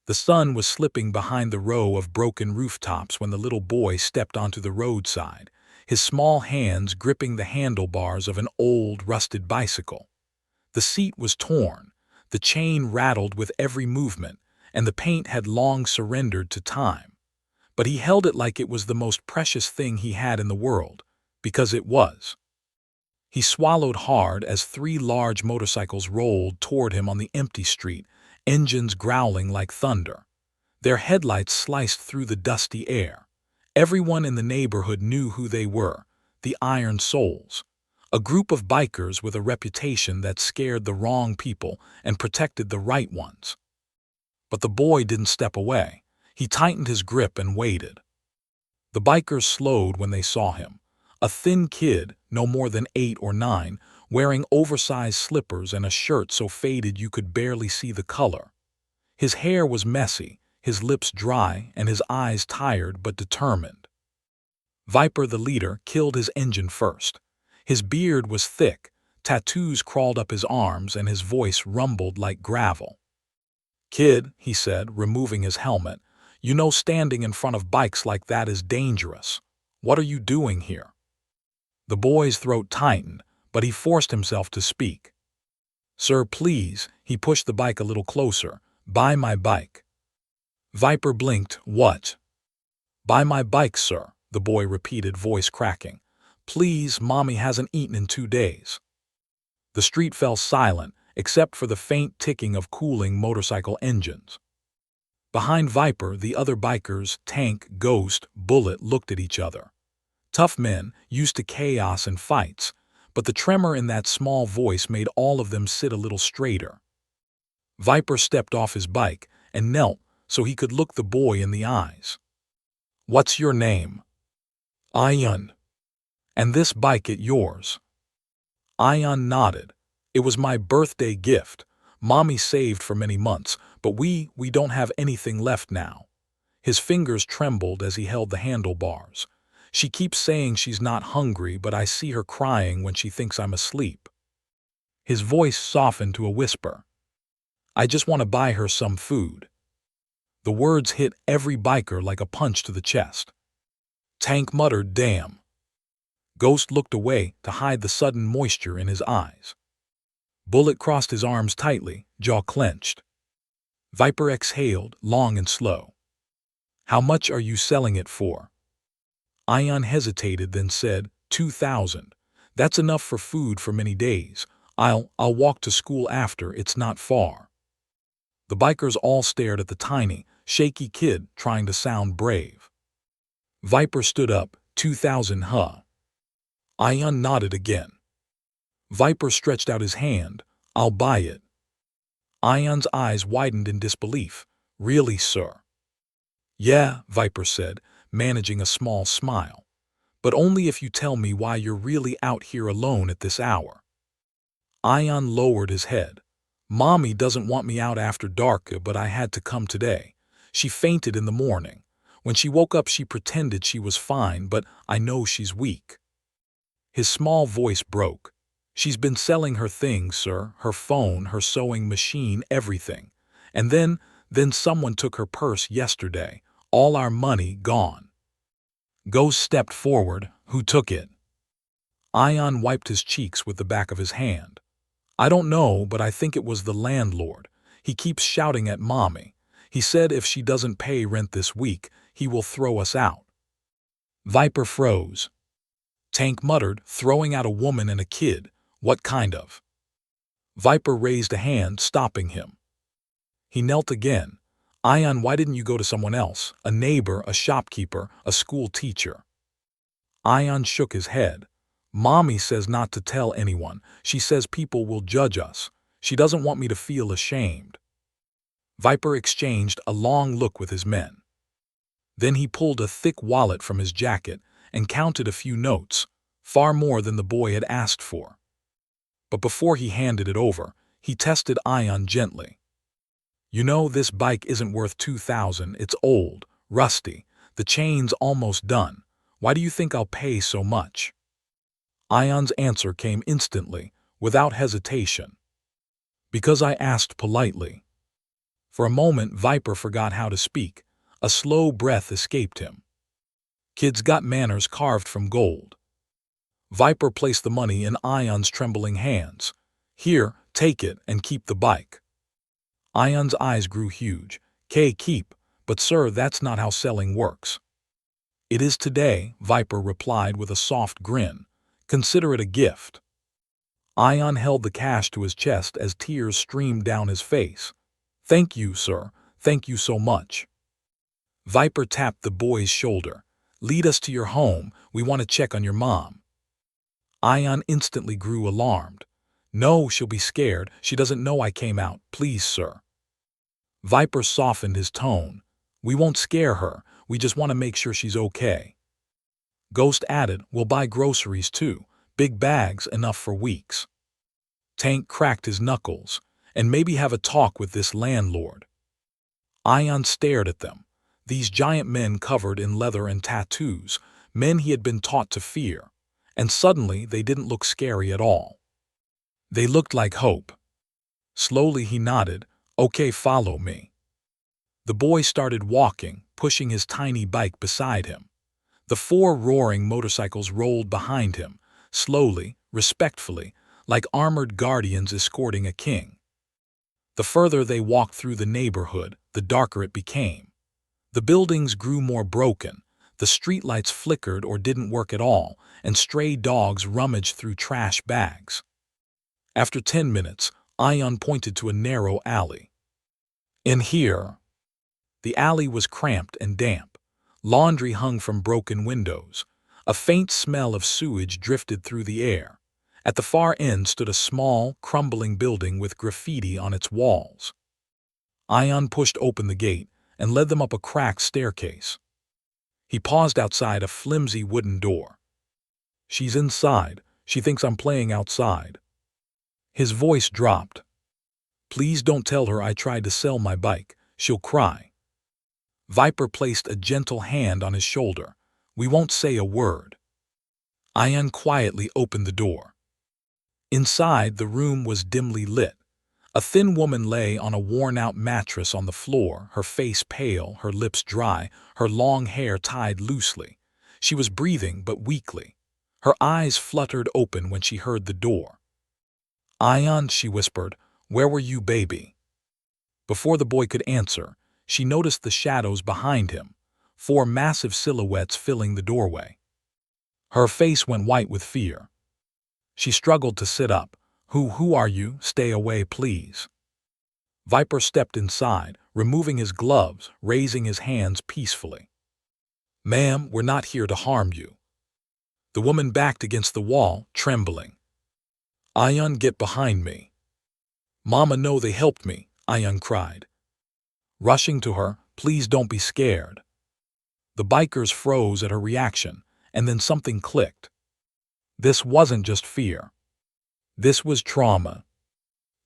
The sun was slipping behind the row of broken rooftops when the little boy stepped onto the roadside, his small hands gripping the handlebars of an old, rusted bicycle. The seat was torn, the chain rattled with every movement, and the paint had long surrendered to time. But he held it like it was the most precious thing he had in the world, because it was. He swallowed hard as three large motorcycles rolled toward him on the empty street, engines growling like thunder. Their headlights sliced through the dusty air. Everyone in the neighborhood knew who they were, the Iron Souls, a group of bikers with a reputation that scared the wrong people and protected the right ones. But the boy didn't step away. He tightened his grip and waited. The bikers slowed when they saw him, a thin kid, no more than 8 or 9, wearing oversized slippers and a shirt so faded you could barely see the color. His hair was messy, his lips dry, and his eyes tired but determined. Viper, the leader, killed his engine first. His beard was thick, tattoos crawled up his arms, and his voice rumbled like gravel. "Kid," he said, removing his helmet, "you know standing in front of bikes like that is dangerous. What are you doing here?" The boy's throat tightened, but he forced himself to speak. "Sir, please," he pushed the bike a little closer, "buy my bike." Viper blinked. "What?" "Buy my bike, sir," the boy repeated, voice cracking. "Please, Mommy hasn't eaten in 2 days." The street fell silent, except for the faint ticking of cooling motorcycle engines. Behind Viper, the other bikers, Tank, Ghost, Bullet, looked at each other. Tough men, used to chaos and fights, but the tremor in that small voice made all of them sit a little straighter. Viper stepped off his bike and knelt so he could look the boy in the eyes. "What's your name?" "Ion." "And this bike it yours?" Ion nodded. "It was my birthday gift. Mommy saved for many months, but we don't have anything left now." His fingers trembled as he held the handlebars. "She keeps saying she's not hungry, but I see her crying when she thinks I'm asleep." His voice softened to a whisper. "I just want to buy her some food." The words hit every biker like a punch to the chest. Tank muttered, "Damn." Ghost looked away to hide the sudden moisture in his eyes. Bullet crossed his arms tightly, jaw clenched. Viper exhaled, long and slow. "How much are you selling it for?" Ion hesitated, then said, 2,000. "That's enough for food for many days. I'll walk to school after, it's not far." The bikers all stared at the tiny, shaky kid trying to sound brave. Viper stood up, 2,000, huh? Ion nodded again. Viper stretched out his hand, "I'll buy it." Ion's eyes widened in disbelief. "Really, sir?" "Yeah," Viper said, managing a small smile. "But only if you tell me why you're really out here alone at this hour." Ion lowered his head. "Mommy doesn't want me out after dark, but I had to come today. She fainted in the morning. When she woke up she pretended she was fine, but I know she's weak." His small voice broke. "She's been selling her things, sir, her phone, her sewing machine, everything. And then someone took her purse yesterday. All our money gone." Ghost stepped forward. "Who took it?" Ion wiped his cheeks with the back of his hand. "I don't know, but I think it was the landlord. He keeps shouting at Mommy. He said if she doesn't pay rent this week, he will throw us out." Viper froze. Tank muttered, "Throwing out a woman and a kid. What kind of?" Viper raised a hand, stopping him. He knelt again. "Ion, why didn't you go to someone else? A neighbor, a shopkeeper, a school teacher?" Ion shook his head. "Mommy says not to tell anyone. She says people will judge us. She doesn't want me to feel ashamed." Viper exchanged a long look with his men. Then he pulled a thick wallet from his jacket and counted a few notes, far more than the boy had asked for. But before he handed it over, he tested Ion gently. "You know, this bike isn't worth 2,000. It's old, rusty. The chain's almost done. Why do you think I'll pay so much?" Ion's answer came instantly, without hesitation. "Because I asked politely." For a moment, Viper forgot how to speak. A slow breath escaped him. Kids got manners carved from gold. Viper placed the money in Ion's trembling hands. Here, take it and keep the bike. Ion's eyes grew huge. Keep, but sir, that's not how selling works. It is today, Viper replied with a soft grin. Consider it a gift. Ion held the cash to his chest as tears streamed down his face. Thank you, sir. Thank you so much. Viper tapped the boy's shoulder. Lead us to your home. We want to check on your mom. Ion instantly grew alarmed. No, she'll be scared. She doesn't know I came out. Please, sir. Viper softened his tone. We won't scare her. We just want to make sure she's okay. Ghost added, we'll buy groceries too. Big bags, enough for weeks. Tank cracked his knuckles. And maybe have a talk with this landlord. Ion stared at them. These giant men covered in leather and tattoos, men he had been taught to fear. And suddenly they didn't look scary at all. They looked like hope. Slowly he nodded, okay, follow me. The boy started walking, pushing his tiny bike beside him. The 4 roaring motorcycles rolled behind him, slowly, respectfully, like armored guardians escorting a king. The further they walked through the neighborhood, the darker it became. The buildings grew more broken, the streetlights flickered or didn't work at all, and stray dogs rummaged through trash bags. After 10 minutes, Ion pointed to a narrow alley. In here. The alley was cramped and damp. Laundry hung from broken windows. A faint smell of sewage drifted through the air. At the far end stood a small, crumbling building with graffiti on its walls. Ion pushed open the gate and led them up a cracked staircase. He paused outside a flimsy wooden door. She's inside. She thinks I'm playing outside. His voice dropped. Please don't tell her I tried to sell my bike. She'll cry. Viper placed a gentle hand on his shoulder. We won't say a word. Ion quietly opened the door. Inside, the room was dimly lit. A thin woman lay on a worn-out mattress on the floor, her face pale, her lips dry, her long hair tied loosely. She was breathing, but weakly. Her eyes fluttered open when she heard the door. Ion, she whispered, where were you, baby? Before the boy could answer, she noticed the shadows behind him, 4 massive silhouettes filling the doorway. Her face went white with fear. She struggled to sit up. Who are you? Stay away, please. Viper stepped inside, removing his gloves, raising his hands peacefully. Ma'am, we're not here to harm you. The woman backed against the wall, trembling. Ion, get behind me. Mama, no, they helped me, Ion cried. Rushing to her, please don't be scared. The bikers froze at her reaction, and then something clicked. This wasn't just fear. This was trauma.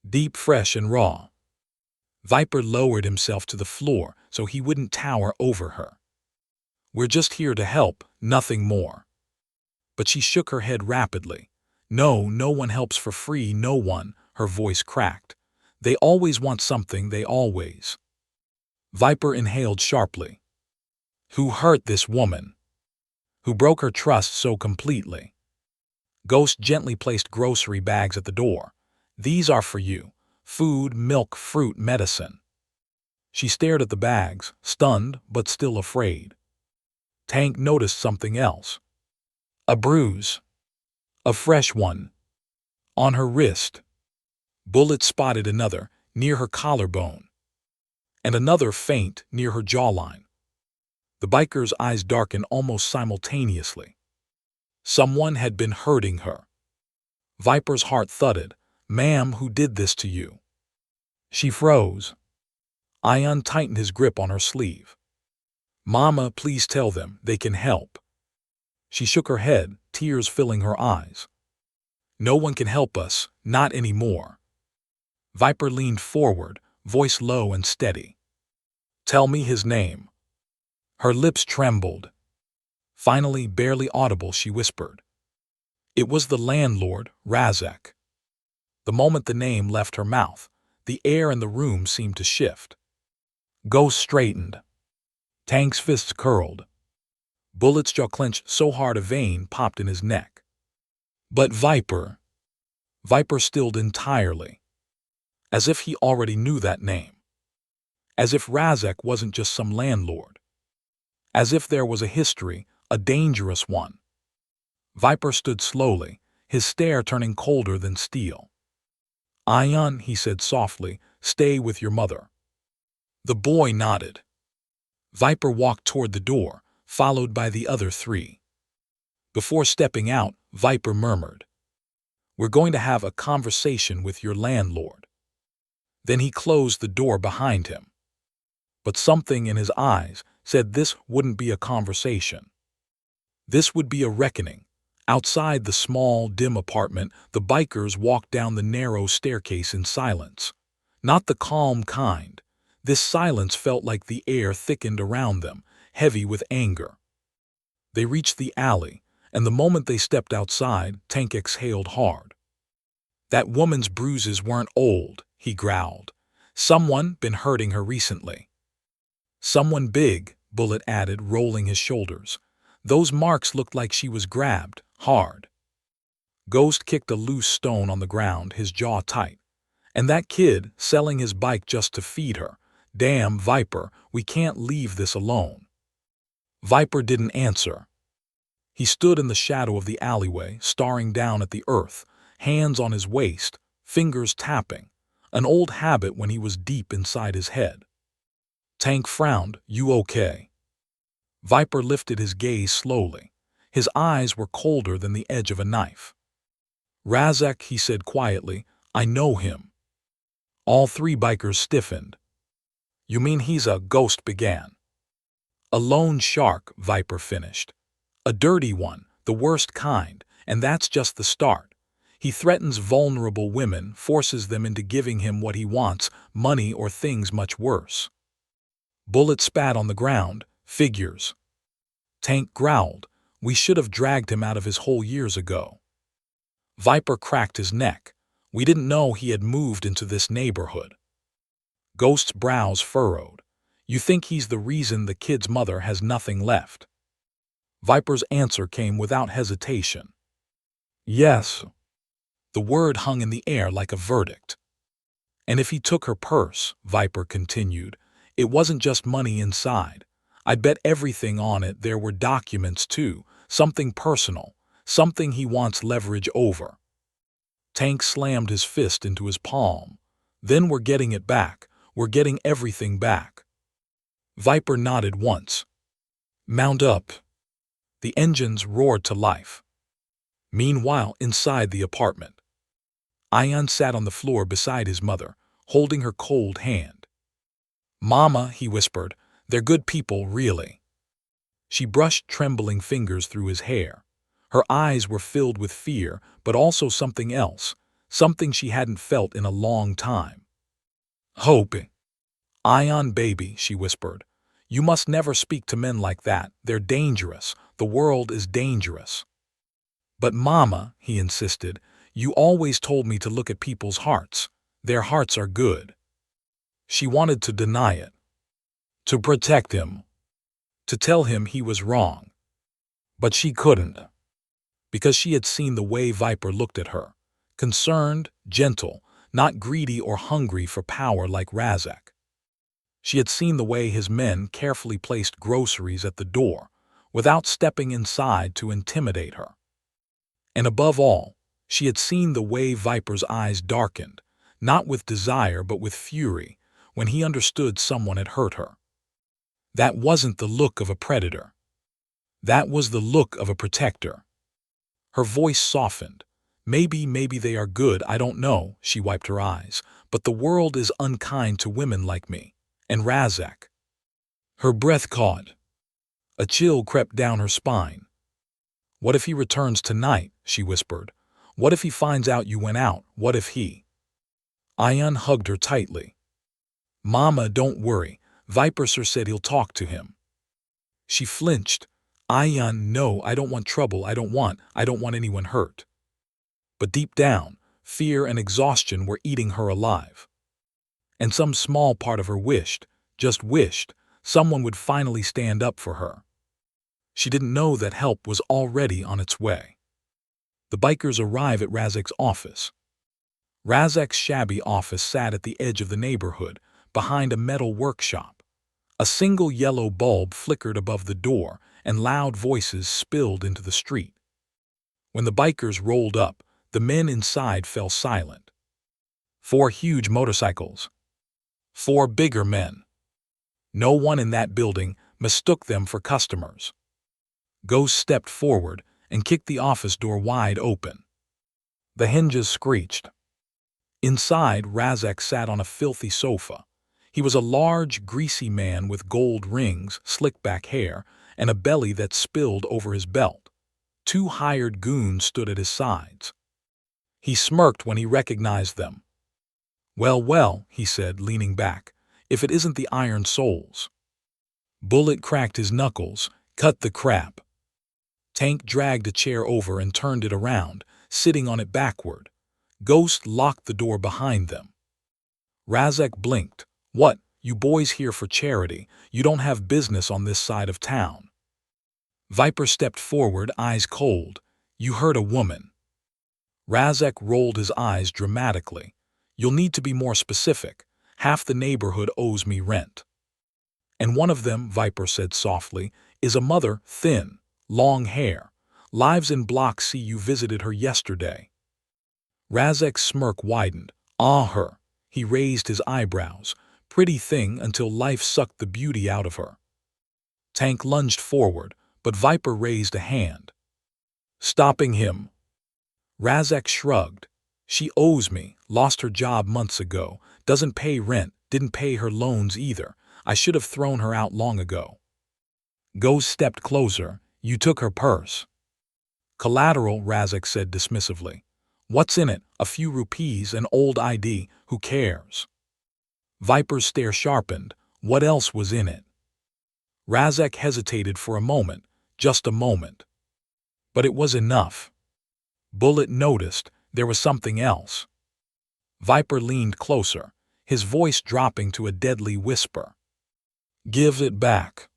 Deep, fresh, and raw. Viper lowered himself to the floor so he wouldn't tower over her. We're just here to help, nothing more. But she shook her head rapidly. No, no one helps for free, no one, her voice cracked. They always want something, they always. Viper inhaled sharply. Who hurt this woman? Who broke her trust so completely? Ghost gently placed grocery bags at the door. These are for you. Food, milk, fruit, medicine. She stared at the bags, stunned but still afraid. Tank noticed something else. A bruise. A fresh one. On her wrist. Bullet spotted another, near her collarbone. And another faint, near her jawline. The biker's eyes darkened almost simultaneously. Someone had been hurting her. Viper's heart thudded. Ma'am, who did this to you? She froze. Ion tightened his grip on her sleeve. Mama, please tell them, they can help. She shook her head, tears filling her eyes. No one can help us, not anymore. Viper leaned forward, voice low and steady. Tell me his name. Her lips trembled. Finally, barely audible, she whispered. It was the landlord, Razak. The moment the name left her mouth, the air in the room seemed to shift. Ghost straightened. Tank's fists curled. Bullet's jaw clenched so hard a vein popped in his neck. But Viper stilled entirely, as if he already knew that name. As if Razak wasn't just some landlord. As if there was a history, a dangerous one. Viper stood slowly, his stare turning colder than steel. "Ayan," he said softly, "stay with your mother." The boy nodded. Viper walked toward the door, followed by the other three. Before stepping out, Viper murmured, "We're going to have a conversation with your landlord." Then he closed the door behind him. But something in his eyes said this wouldn't be a conversation. This would be a reckoning. Outside the small, dim apartment, the bikers walked down the narrow staircase in silence. Not the calm kind. This silence felt like the air thickened around them, heavy with anger. They reached the alley, and the moment they stepped outside, Tank exhaled hard. "That woman's bruises weren't old," he growled. "Someone been hurting her recently." "Someone big," Bullet added, rolling his shoulders. "Those marks looked like she was grabbed, hard." Ghost kicked a loose stone on the ground, his jaw tight. "And that kid, selling his bike just to feed her. Damn, Viper, we can't leave this alone." Viper didn't answer. He stood in the shadow of the alleyway, staring down at the earth, hands on his waist, fingers tapping, an old habit when he was deep inside his head. Tank frowned. "You okay?" Viper lifted his gaze slowly. His eyes were colder than the edge of a knife. "Razak," he said quietly, "I know him." All three bikers stiffened. "You mean he's a ghost?" began. "A lone shark," Viper finished. "A dirty one, the worst kind, and that's just the start. He threatens vulnerable women, forces them into giving him what he wants, money or things much worse." Bullet spat on the ground. "Figures." Tank growled. "We should have dragged him out of his hole years ago." Viper cracked his neck. "We didn't know he had moved into this neighborhood." Ghost's brows furrowed. "You think he's the reason the kid's mother has nothing left?" Viper's answer came without hesitation. "Yes." The word hung in the air like a verdict. "And if he took her purse," Viper continued, "it wasn't just money inside. I'd bet everything on it there were documents too, something personal, something he wants leverage over." Tank slammed his fist into his palm. "Then we're getting it back. We're getting everything back." Viper nodded once. "Mount up." The engines roared to life. Meanwhile, inside the apartment, Ayan sat on the floor beside his mother, holding her cold hand. "Mama," he whispered, "they're good people, really." She brushed trembling fingers through his hair. Her eyes were filled with fear, but also something else, something she hadn't felt in a long time. "Hope." "Ayan, baby," she whispered, "you must never speak to men like that. They're dangerous. The world is dangerous." "But Mama," he insisted, "you always told me to look at people's hearts. Their hearts are good." She wanted to deny it. To protect him. To tell him he was wrong. But she couldn't. Because she had seen the way Viper looked at her. Concerned, gentle, not greedy or hungry for power like Razak. She had seen the way his men carefully placed groceries at the door, without stepping inside to intimidate her. And above all, she had seen the way Viper's eyes darkened, not with desire but with fury, when he understood someone had hurt her. That wasn't the look of a predator. That was the look of a protector. Her voice softened. Maybe they are good, I don't know," she wiped her eyes, "but the world is unkind to women like me. And Razak." Her breath caught. A chill crept down her spine. "What if he returns tonight?" she whispered. "What if he finds out you went out? What if he—" Ayan hugged her tightly. "Mama, don't worry. Viper sir said he'll talk to him." She flinched. "Ayan, no, I don't want trouble. I don't want anyone hurt." But deep down, fear and exhaustion were eating her alive. And some small part of her wished, just wished someone would finally stand up for her. She didn't know that help was already on its way. The bikers arrive at Razak's office. Razak's shabby office sat at the edge of the neighborhood, behind a metal workshop. A single yellow bulb flickered above the door, and loud voices spilled into the street. When the bikers rolled up, the men inside fell silent. 4 huge motorcycles. 4 bigger men. No one in that building mistook them for customers. Ghost stepped forward and kicked the office door wide open. The hinges screeched. Inside, Razak sat on a filthy sofa. He was a large, greasy man with gold rings, slick-back hair, and a belly that spilled over his belt. 2 hired goons stood at his sides. He smirked when he recognized them. "Well, well," he said, leaning back, "if it isn't the Iron Souls." Bullet cracked his knuckles. "Cut the crap." Tank dragged a chair over and turned it around, sitting on it backward. Ghost locked the door behind them. Razak blinked. "What, you boys here for charity? You don't have business on this side of town." Viper stepped forward, eyes cold. "You hurt a woman." Razak rolled his eyes dramatically. "You'll need to be more specific. Half the neighborhood owes me rent." "And one of them," Viper said softly, "is a mother, thin, long hair. Lives in Block C. You visited her yesterday." Razak's smirk widened. "Ah, her." He raised his eyebrows. "Pretty thing until life sucked the beauty out of her." Tank lunged forward, but Viper raised a hand, stopping him. Razak shrugged. "She owes me, lost her job months ago, doesn't pay rent, didn't pay her loans either. I should have thrown her out long ago." Ghost stepped closer. "You took her purse." "Collateral," Razak said dismissively. "What's in it? A few rupees, an old ID, who cares?" Viper's stare sharpened. "What else was in it?" Razak hesitated for a moment, just a moment. But it was enough. Bullet noticed there was something else. Viper leaned closer, his voice dropping to a deadly whisper. "Give it back."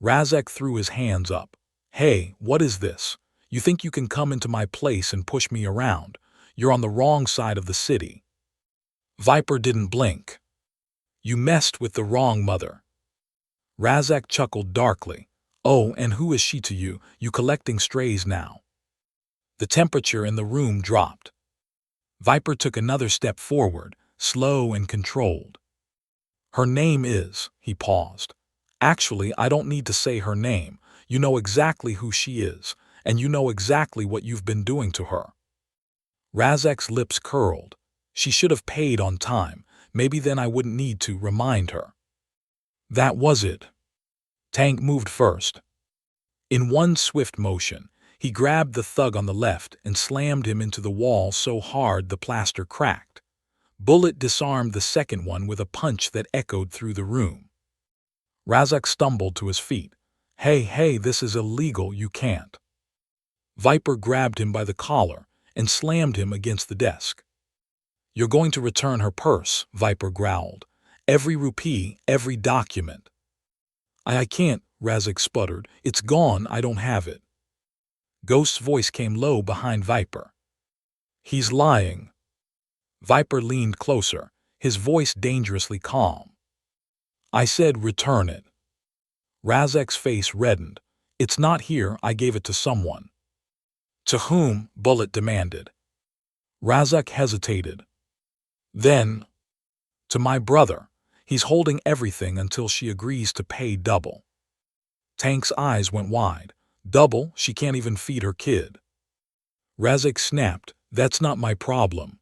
Razak threw his hands up. "Hey, what is this? You think you can come into my place and push me around? You're on the wrong side of the city." Viper didn't blink. "You messed with the wrong mother." Razak chuckled darkly. "Oh, and who is she to you? You collecting strays now?" The temperature in the room dropped. Viper took another step forward, slow and controlled. "Her name is," he paused. "Actually, I don't need to say her name. You know exactly who she is, and you know exactly what you've been doing to her." Razak's lips curled. "She should have paid on time. Maybe then I wouldn't need to remind her." That was it. Tank moved first. In one swift motion, he grabbed the thug on the left and slammed him into the wall so hard the plaster cracked. Bullet disarmed the second one with a punch that echoed through the room. Razak stumbled to his feet. Hey, this is illegal, you can't." Viper grabbed him by the collar and slammed him against the desk. "You're going to return her purse," Viper growled. "Every rupee, every document." I can't," Razak sputtered. "It's gone, I don't have it." Ghost's voice came low behind Viper. "He's lying." Viper leaned closer, his voice dangerously calm. "I said return it." Razak's face reddened. "It's not here, I gave it to someone." "To whom?" Bullet demanded. Razak hesitated. Then, "To my brother. He's holding everything until she agrees to pay double." Tank's eyes went wide. "Double? She can't even feed her kid." Razak snapped. "That's not my problem."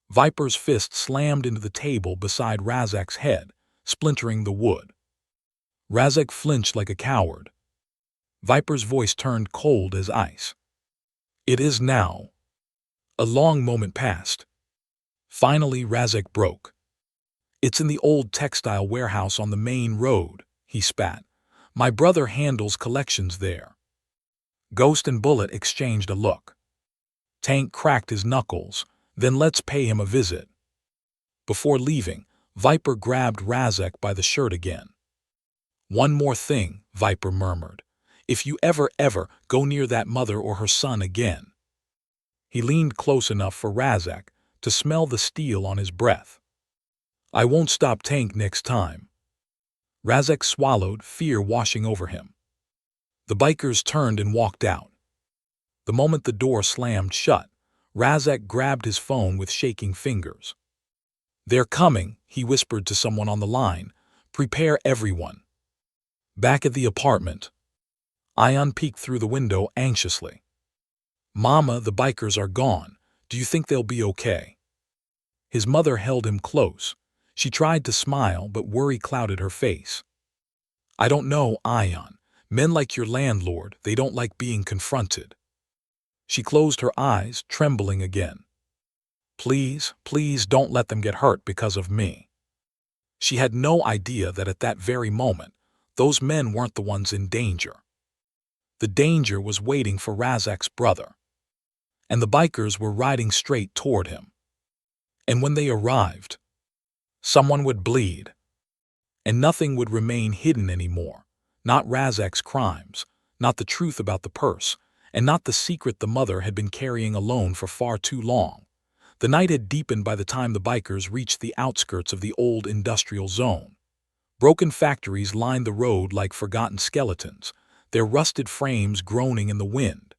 Viper's fist slammed into the table beside Razak's head, splintering the wood. Razak flinched like a coward. Viper's voice turned cold as ice. "It is now." A long moment passed. Finally, Razak broke. "It's in the old textile warehouse on the main road," he spat. "My brother handles collections there." Ghost and Bullet exchanged a look. Tank cracked his knuckles. "Then let's pay him a visit." Before leaving, Viper grabbed Razek by the shirt again. "One more thing," Viper murmured. "If you ever go near that mother or her son again." He leaned close enough for Razek to smell the steel on his breath. "I won't stop Tank next time." Razek swallowed, fear washing over him. The bikers turned and walked out. The moment the door slammed shut, Razek grabbed his phone with shaking fingers. "They're coming," he whispered to someone on the line. "Prepare everyone." Back at the apartment, Ion peeked through the window anxiously. "Mama, the bikers are gone. Do you think they'll be okay?" His mother held him close. She tried to smile, but worry clouded her face. "I don't know, Ion. Men like your landlord, they don't like being confronted." She closed her eyes, trembling again. "Please, please don't let them get hurt because of me." She had no idea that at that very moment, those men weren't the ones in danger. The danger was waiting for Razek's brother. And the bikers were riding straight toward him. And when they arrived, someone would bleed. And nothing would remain hidden anymore. Not Razek's crimes, not the truth about the purse, and not the secret the mother had been carrying alone for far too long. The night had deepened by the time the bikers reached the outskirts of the old industrial zone. Broken factories lined the road like forgotten skeletons, their rusted frames groaning in the wind.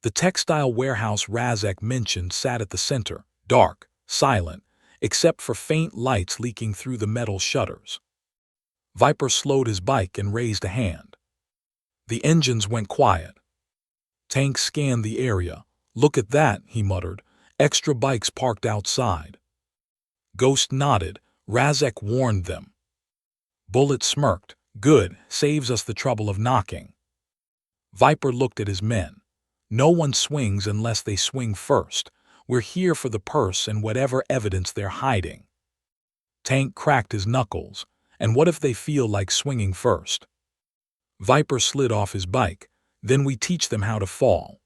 The textile warehouse Razek mentioned sat at the center, dark, silent, except for faint lights leaking through the metal shutters. Viper slowed his bike and raised a hand. The engines went quiet. Tank scanned the area. "Look at that," he muttered. "Extra bikes parked outside." Ghost nodded. "Razek warned them." Bullet smirked. "Good, saves us the trouble of knocking." Viper looked at his men. "No one swings unless they swing first. We're here for the purse and whatever evidence they're hiding." Tank cracked his knuckles. "And what if they feel like swinging first?" Viper slid off his bike. "Then we teach them how to fall."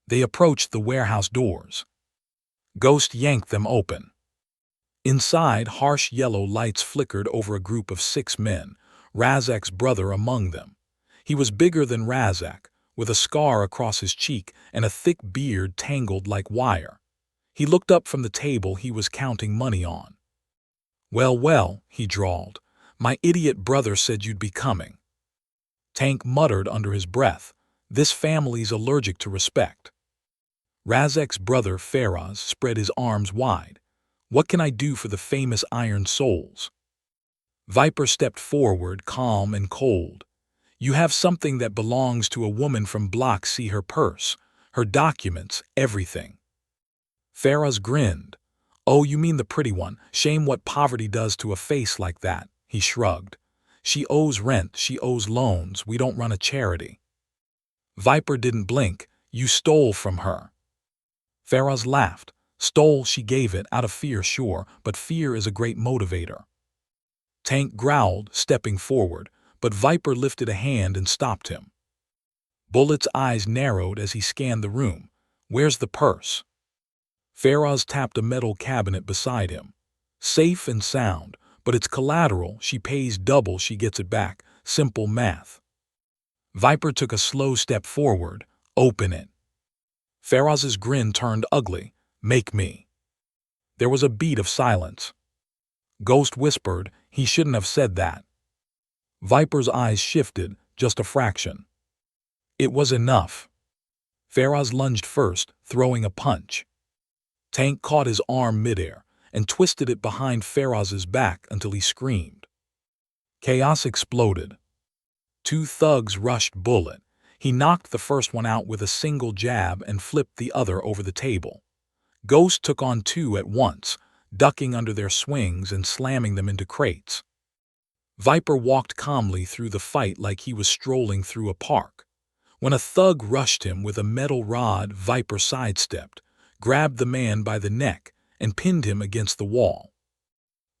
They approached the warehouse doors. Ghost yanked them open. Inside, harsh yellow lights flickered over a group of 6 men, Razek's brother among them. He was bigger than Razek, with a scar across his cheek and a thick beard tangled like wire. He looked up from the table he was counting money on. Well, he drawled. "My idiot brother said you'd be coming." Tank muttered under his breath. "This family's allergic to respect." Razek's brother, Faraz, spread his arms wide. "What can I do for the famous Iron Souls?" Viper stepped forward, calm and cold. "You have something that belongs to a woman from Block C, her purse, her documents, everything." Faraz grinned. "Oh, you mean the pretty one. Shame what poverty does to a face like that," he shrugged. "She owes rent, she owes loans, we don't run a charity." Viper didn't blink. "You stole from her." Faraz laughed. "Stole, she gave it, out of fear, sure, but fear is a great motivator." Tank growled, stepping forward, but Viper lifted a hand and stopped him. Bullet's eyes narrowed as he scanned the room. "Where's the purse?" Faraz tapped a metal cabinet beside him. "Safe and sound, but it's collateral. She pays double, she gets it back. Simple math." Viper took a slow step forward. "Open it." Faraz's grin turned ugly. "Make me." There was a beat of silence. Ghost whispered, "He shouldn't have said that." Viper's eyes shifted, just a fraction. It was enough. Faraz lunged first, throwing a punch. Tank caught his arm midair and twisted it behind Faraz's back until he screamed. Chaos exploded. 2 thugs rushed Bullet. He knocked the first one out with a single jab and flipped the other over the table. Ghost took on 2 at once, ducking under their swings and slamming them into crates. Viper walked calmly through the fight like he was strolling through a park. When a thug rushed him with a metal rod, Viper sidestepped, grabbed the man by the neck, and pinned him against the wall.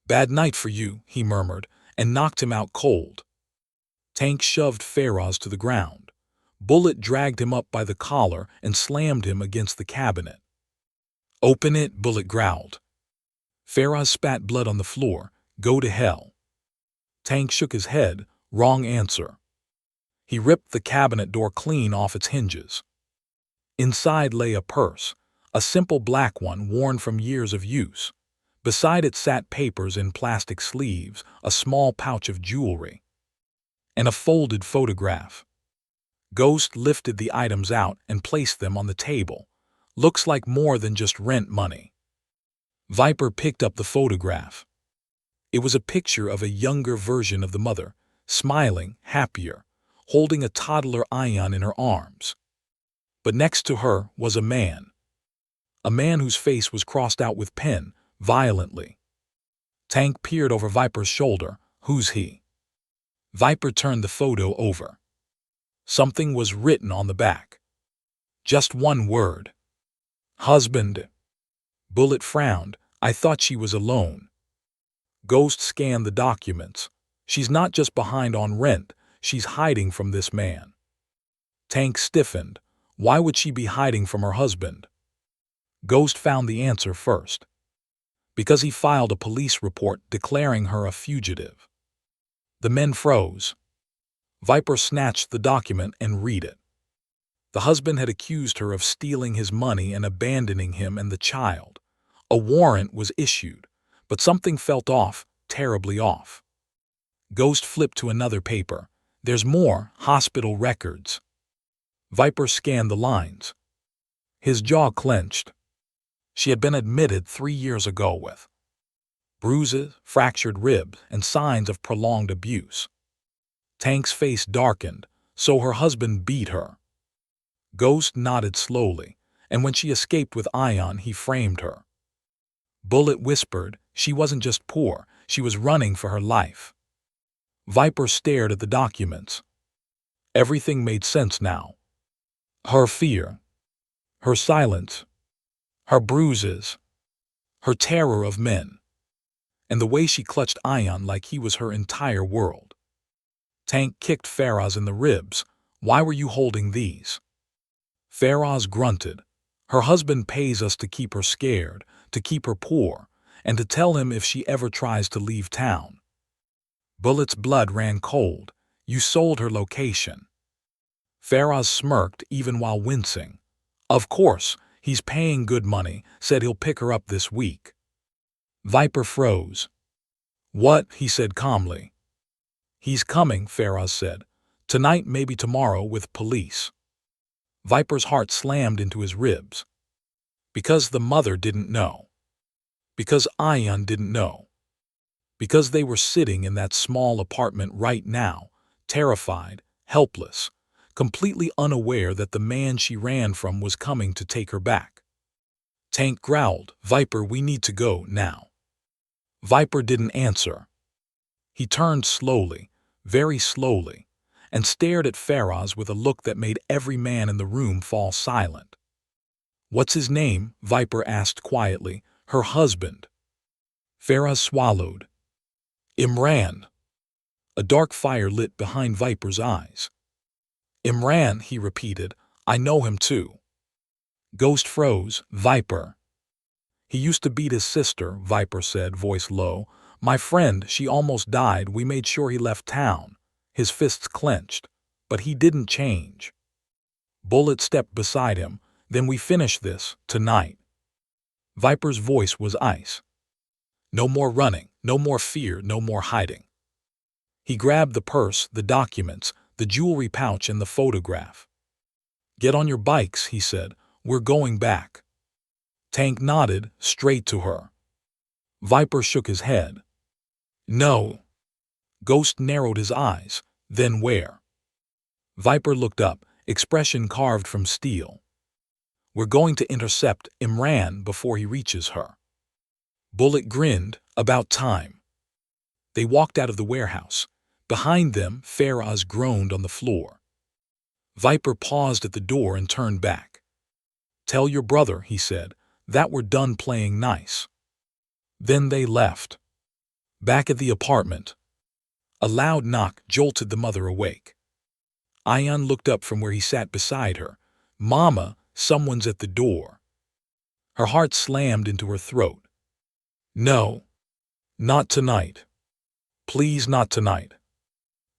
"Bad night for you," he murmured, and knocked him out cold. Tank shoved Faraz to the ground. Bullet dragged him up by the collar and slammed him against the cabinet. "Open it," Bullet growled. Faraz spat blood on the floor. Go to hell. Tank shook his head. Wrong answer. He ripped the cabinet door clean off its hinges. Inside lay a purse, a simple black one worn from years of use. Beside it sat papers in plastic sleeves, a small pouch of jewelry, and a folded photograph. Ghost lifted the items out and placed them on the table. Looks like more than just rent money. Viper picked up the photograph. It was a picture of a younger version of the mother, smiling, happier, holding a toddler Ion in her arms. But next to her was a man whose face was crossed out with pen, violently. Tank peered over Viper's shoulder. Who's he? Viper turned the photo over. Something was written on the back. Just one word. Husband. Bullet frowned. I thought she was alone. Ghost scanned the documents. She's not just behind on rent, she's hiding from this man. Tank stiffened. Why would she be hiding from her husband? Ghost found the answer first. Because he filed a police report declaring her a fugitive. The men froze. Viper snatched the document and read it. The husband had accused her of stealing his money and abandoning him and the child. A warrant was issued, but something felt off, terribly off. Ghost flipped to another paper. There's more, hospital records. Viper scanned the lines. His jaw clenched. She had been admitted 3 years ago with bruises, fractured ribs, and signs of prolonged abuse. Tank's face darkened, so her husband beat her. Ghost nodded slowly, and when she escaped with Ion, he framed her. Bullet whispered, she wasn't just poor, she was running for her life. Viper stared at the documents. Everything made sense now. Her fear, her silence, her bruises, her terror of men, and the way she clutched Ion like he was her entire world. Tank kicked Faraz in the ribs. Why were you holding these? Faraz grunted. Her husband pays us to keep her scared, to keep her poor, and to tell him if she ever tries to leave town. Bullet's blood ran cold. You sold her location. Faraz smirked even while wincing. Of course, he's paying good money, said he'll pick her up this week. Viper froze. What? He said calmly. He's coming, Faraz said. Tonight, maybe tomorrow, with police. Viper's heart slammed into his ribs. Because the mother didn't know. Because Ion didn't know. Because they were sitting in that small apartment right now, terrified, helpless, completely unaware that the man she ran from was coming to take her back. Tank growled, Viper, we need to go now. Viper didn't answer. He turned slowly, very slowly, and stared at Faraz with a look that made every man in the room fall silent. What's his name? Viper asked quietly. Her husband. Faraz swallowed. Imran. A dark fire lit behind Viper's eyes. Imran, he repeated. I know him too. Ghost froze. Viper. He used to beat his sister, Viper said, voice low. My friend, she almost died. We made sure he left town. His fists clenched. But he didn't change. Bullet stepped beside him. Then we finish this, tonight. Viper's voice was ice. No more running, no more fear, no more hiding. He grabbed the purse, the documents, the jewelry pouch, and the photograph. Get on your bikes, he said. We're going back. Tank nodded, straight to her. Viper shook his head. No. Ghost narrowed his eyes. Then where? Viper looked up, expression carved from steel. We're going to intercept Imran before he reaches her. Bullet grinned. About time. They walked out of the warehouse. Behind them, Faraz groaned on the floor. Viper paused at the door and turned back. Tell your brother, he said, that we're done playing nice. Then they left. Back at the apartment. A loud knock jolted the mother awake. Ion looked up from where he sat beside her. Mama, someone's at the door. Her heart slammed into her throat. No. Not tonight. Please not tonight.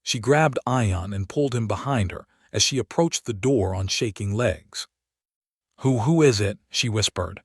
She grabbed Ion and pulled him behind her as she approached the door on shaking legs. Who is it? She whispered,